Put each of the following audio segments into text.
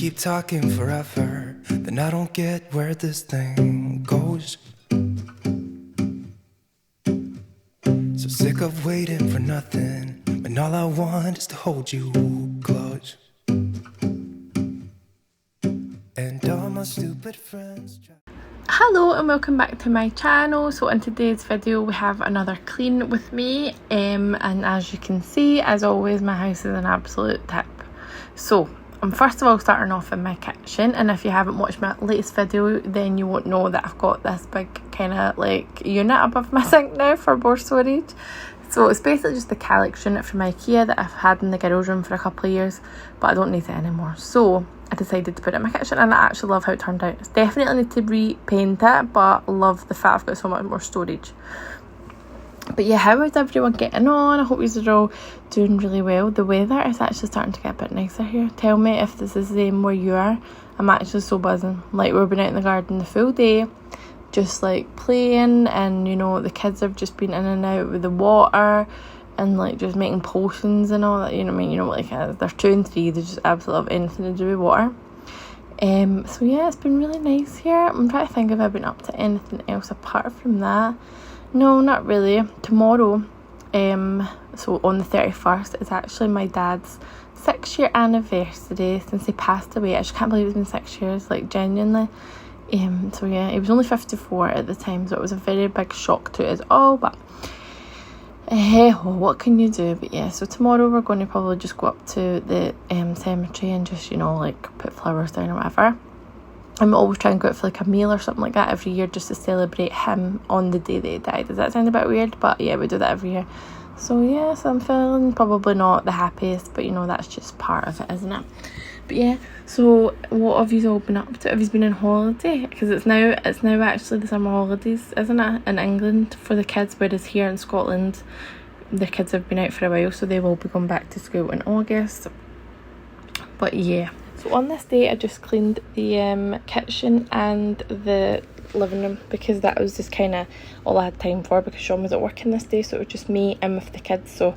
keep talking forever, then I don't get where this thing goes. So sick of waiting for nothing, when all I want is to hold you close. And all my stupid friends Hello and welcome back to my channel. So in today's video we have another clean with me, and as you can see, as always, my house is an absolute tip. So I'm first of all starting off in my kitchen, and if you haven't watched my latest video then you won't know that I've got this big kind of like unit above my sink now for more storage. So it's basically just the Calyx unit from IKEA that I've had in the girls' room for a couple of years, but I don't need it anymore. So I decided to put it in my kitchen, and I actually love how it turned out. It's definitely need to repaint it, but I love the fact I've got so much more storage. But yeah, how is everyone getting on? I hope you're all doing really well. The weather is actually starting to get a bit nicer here. Tell me if this is the same where you are. I'm actually so buzzing. Like, we've been out in the garden the full day, just like playing, and you know, the kids have just been in and out with the water and like just making potions and all that, you know what I mean? You know what, like they're 2 and 3, they just absolutely have anything to do with water. So yeah, it's been really nice here. I'm trying to think if I've been up to anything else apart from that. No, not really. Tomorrow, so on the 31st, is actually my dad's 6-year anniversary since he passed away. I just can't believe it's been 6 years, like genuinely. So yeah, he was only 54 at the time, so it was a very big shock to us all, but hey, what can you do? But yeah, so tomorrow we're going to probably just go up to the cemetery and just, you know, like put flowers down or whatever. I'm always trying to go out for like a meal or something like that every year just to celebrate him on the day that he died. Does that sound a bit weird? But yeah, we do that every year. So yeah, so I'm feeling probably not the happiest, but you know, that's just part of it, isn't it? But yeah, so what have you all been up to? Have you been on holiday? Because it's now actually the summer holidays, isn't it, in England for the kids, whereas here in Scotland the kids have been out for a while, so they will be going back to school in August. But yeah, so on this day I just cleaned the kitchen and the living room, because that was just kind of all I had time for, because Sean was at work in this day, so it was just me and with the kids. So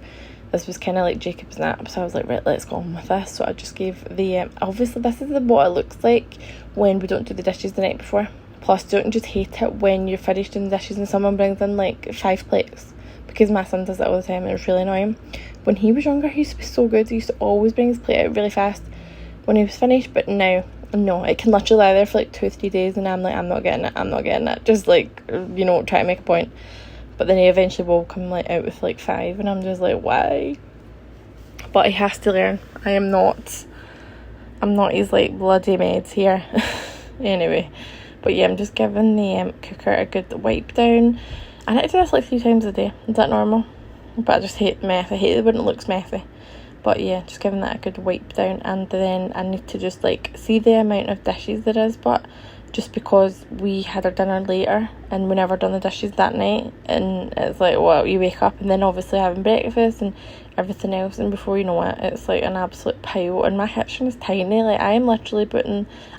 this was kind of like Jacob's nap, so I was like, right, let's go on with this. So I just gave the obviously this is what it looks like when we don't do the dishes the night before. Plus, don't just hate it when you're finished doing the dishes and someone brings in like 5 plates, because my son does that all the time and it's really annoying. When he was younger, he used to be so good. He used to always bring his plate out really fast when he was finished, but now no, it can literally lie there for like 2 or 3 days and I'm like, I'm not getting it, just like, you know, try to make a point. But then he eventually will come like out with like 5, and I'm just like, why? But he has to learn. I'm not his like bloody maid here. Anyway, but yeah, I'm just giving the cooker a good wipe down. I need to do this like 3 times a day. Is that normal? But I just hate mess. I hate it when it looks messy. But yeah, just giving that a good wipe down, and then I need to just like see the amount of dishes there is, but just because we had our dinner later and we never done the dishes that night, and it's like, well, you wake up and then obviously having breakfast and everything else, and before you know it, it's like an absolute pile. And my kitchen is tiny, like I'm literally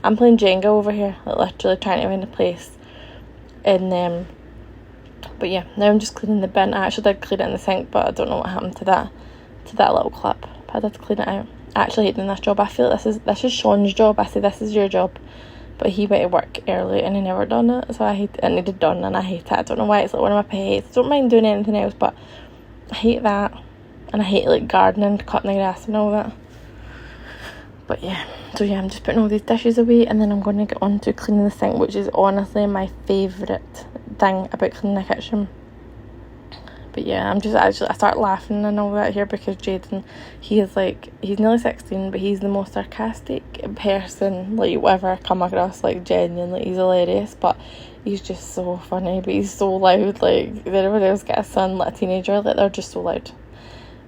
I'm playing Jenga over here, like literally trying to find a place. And but yeah, now I'm just cleaning the bin. I actually did clean it in the sink, but I don't know what happened to that little clip. But I did clean it out. I actually hate doing this job. I feel like this is Sean's job. I say this is your job, but he went to work early and he never done it, so I hate it. And he did done, and I hate it. I don't know why, it's like one of my pet hates. I don't mind doing anything else, but I hate that. And I hate like gardening, cutting the grass and all that. But yeah, so yeah, I'm just putting all these dishes away, and then I'm going to get on to cleaning the sink, which is honestly my favourite thing about cleaning the kitchen. But yeah, I start laughing and all that here because Jaden, he's nearly 16, but he's the most sarcastic person like you ever come across. Like genuinely, he's hilarious, but he's just so funny. But he's so loud. Like if everybody else get a son, like a teenager, like they're just so loud.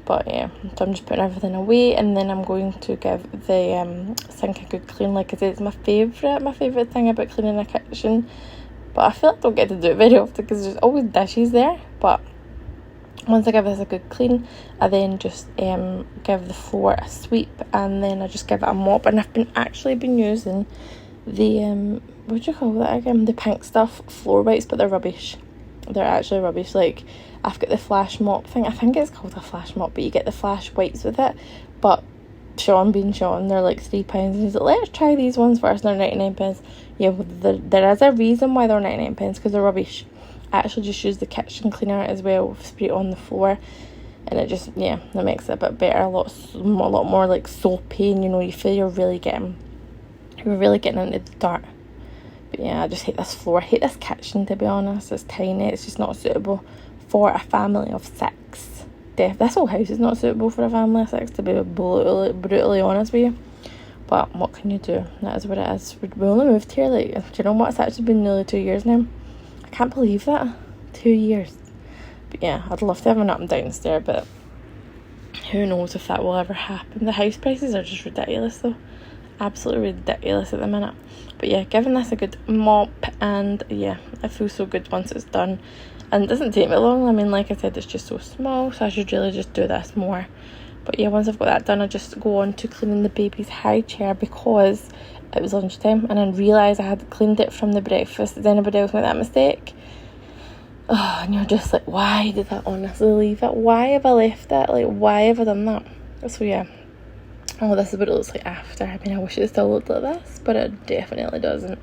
But yeah, so I'm just putting everything away, and then I'm going to give the sink a good clean. Like I said, it's my favourite thing about cleaning a kitchen. But I feel like I don't get to do it very often because there's always dishes there. But once I give this a good clean, I then just give the floor a sweep, and then I just give it a mop. And I've been using the what do you call that again? The pink stuff floor wipes, but they're rubbish. They're actually rubbish. Like, I've got the flash mop thing. I think it's called a flash mop, but you get the flash wipes with it. But Sean being Sean, they're like £3, and he's like, let's try these ones first, and they're 99p. Yeah, well, there is a reason why they're 99p, because they're rubbish. I actually just use the kitchen cleaner as well, spray it on the floor, and it just, yeah, that makes it a bit better, a lot more like soapy, and you feel you're really getting into the dirt. But yeah, I just hate this floor. I hate this kitchen, to be honest. It's tiny. It's just not suitable for a family of 6. This whole house is not suitable for a family of 6, to be brutally honest with you. But what can you do? That is what it is. We only moved here, like, do you know what? It's actually been nearly 2 years now. I can't believe that. 2 years. But yeah, I'd love to have an up and downstairs, but who knows if that will ever happen. The house prices are just ridiculous, though. Absolutely ridiculous at the minute. But yeah, giving this a good mop, and yeah, it feels so good once it's done. And it doesn't take me long. I mean, like I said, it's just so small, so I should really just do this more. But yeah, once I've got that done, I just go on to cleaning the baby's high chair, because it was lunchtime and I realised I had cleaned it from the breakfast. Did anybody else make that mistake? Oh, and you're just like, why did I honestly leave it? Why have I left it? Like, why have I done that? So yeah. Oh, this is what it looks like after. I mean, I wish it still looked like this, but it definitely doesn't.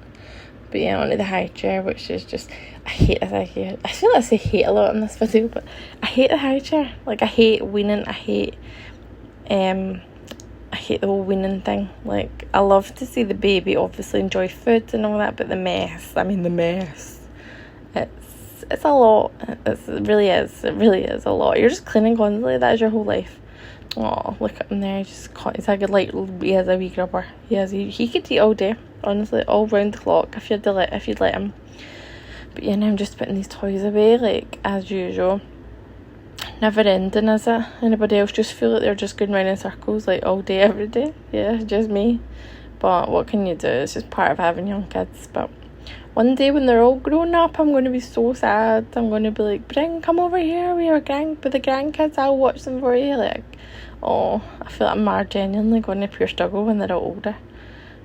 But yeah, onto the high chair, which is just, I hate this. I feel like I say hate a lot in this video, but I hate the high chair. Like, I hate weaning. I hate the whole weaning thing. Like, I love to see the baby obviously enjoy food and all that, but the mess, it's a lot. It really is a lot. You're just cleaning constantly. That is your whole life. Oh, look at him there. He's a like, he has a wee grubber. He could eat all day, honestly, all round the clock if you'd let him. But yeah, now I'm just putting these toys away, like, as usual. Never ending, is it? Anybody else just feel like they're just going round in circles, like, all day, every day? Yeah, just me. But what can you do? It's just part of having young kids. But one day when they're all grown up, I'm going to be so sad. I'm going to be like, come over here with the grandkids. I'll watch them for you. Like, oh, I feel like I'm genuinely going to pure struggle when they're all older.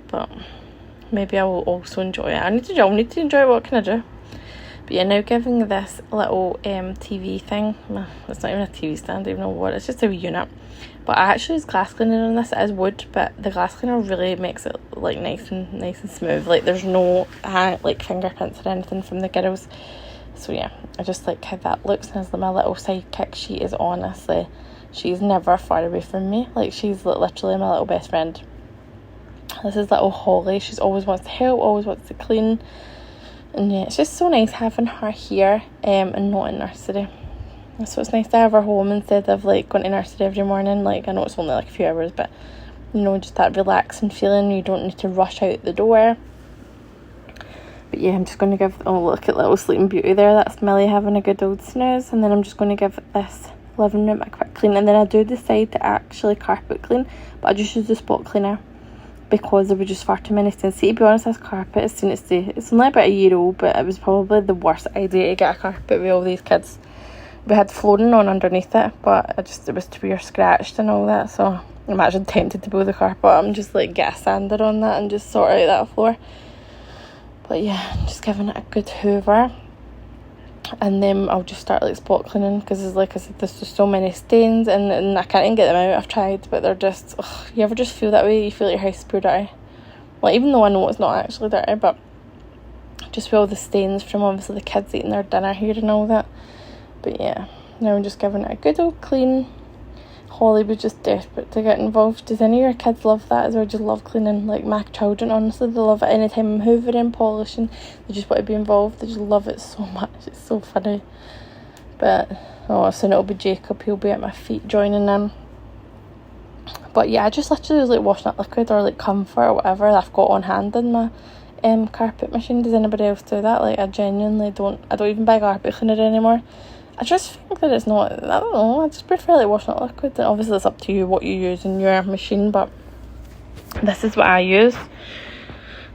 But maybe I will also enjoy it. I need to enjoy it. What can I do? But yeah, now giving this little TV thing. Well, it's not even a TV stand. I don't even know what. It's just a wee unit. But I actually use glass cleaning on this. It is wood, but the glass cleaner really makes it like nice and smooth. Like, there's no like fingerprints or anything from the girls. So yeah, I just like how that looks. And as my little sidekick, she's never far away from me. Like, she's literally my little best friend. This is little Holly. She's always wants to help, always wants to clean. And yeah, it's just so nice having her here and not in nursery. So it's nice to have her home instead of like going to nursery every morning. Like, I know it's only like a few hours, but just that relaxing feeling. You don't need to rush out the door. But yeah, I'm just going to give, look at little Sleeping Beauty there. That's Millie having a good old snooze. And then I'm just going to give this living room a quick clean. And then I do decide to actually carpet clean, but I just use the spot cleaner, because there were just far too many stains. See, to be honest, this carpet is seen to stay. It's only about a year old, but it was probably the worst idea to get a carpet with all these kids. We had flooring on underneath it, but it was too scratched and all that, so I'm actually tempted to blow the carpet up and just like get a sander on that and just sort out that floor. But yeah, just giving it a good hoover, and then I'll just start like spot cleaning, because like I said, there's just so many stains and I can't even get them out. I've tried, but they're just, you ever just feel that way? You feel like your house is pure dirty. Well, even though I know it's not actually dirty, but just with all the stains from obviously the kids eating their dinner here and all that. But yeah, now I'm just giving it a good old clean. Holly was just desperate to get involved. Does any of your kids love that as well? Just love cleaning? Like, my children, honestly, they love it. Anytime I'm hoovering, polishing, they just want to be involved. They just love it so much. It's so funny. But soon it'll be Jacob. He'll be at my feet joining in. But yeah, I just literally use like washing up liquid or like comfort or whatever I've got on hand in my carpet machine. Does anybody else do that? Like, I genuinely don't even buy carpet cleaner anymore. I just think that it's not, I don't know, I just prefer like washing up liquid. And obviously it's up to you what you use in your machine, but this is what I use.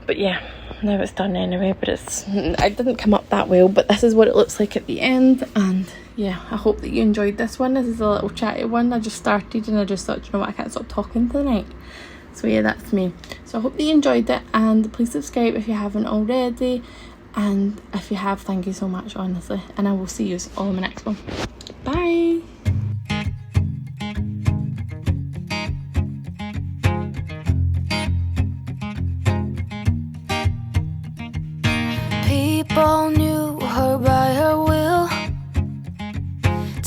But yeah, now it's done anyway, but it didn't come up that well, but this is what it looks like at the end. And yeah, I hope that you enjoyed this one. This is a little chatty one. I just started and I just thought, you know what, I can't stop talking tonight. So yeah, that's me. So I hope that you enjoyed it, and please subscribe if you haven't already. And if you have, thank you so much, honestly. And I will see you all in my next one. Bye.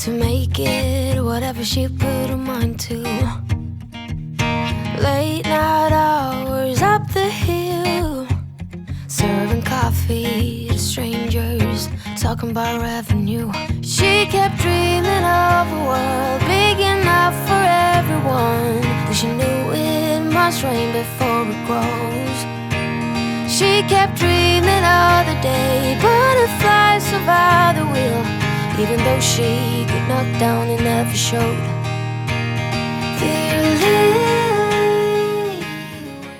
to make it whatever she put her mind to. Late night hours up the hill, serving coffee to strangers, talking about revenue. She kept dreaming of a world big enough for everyone, but she knew it must rain before it grows. She kept dreaming of the day butterflies survive the wheel, even though she got knocked down and never showed.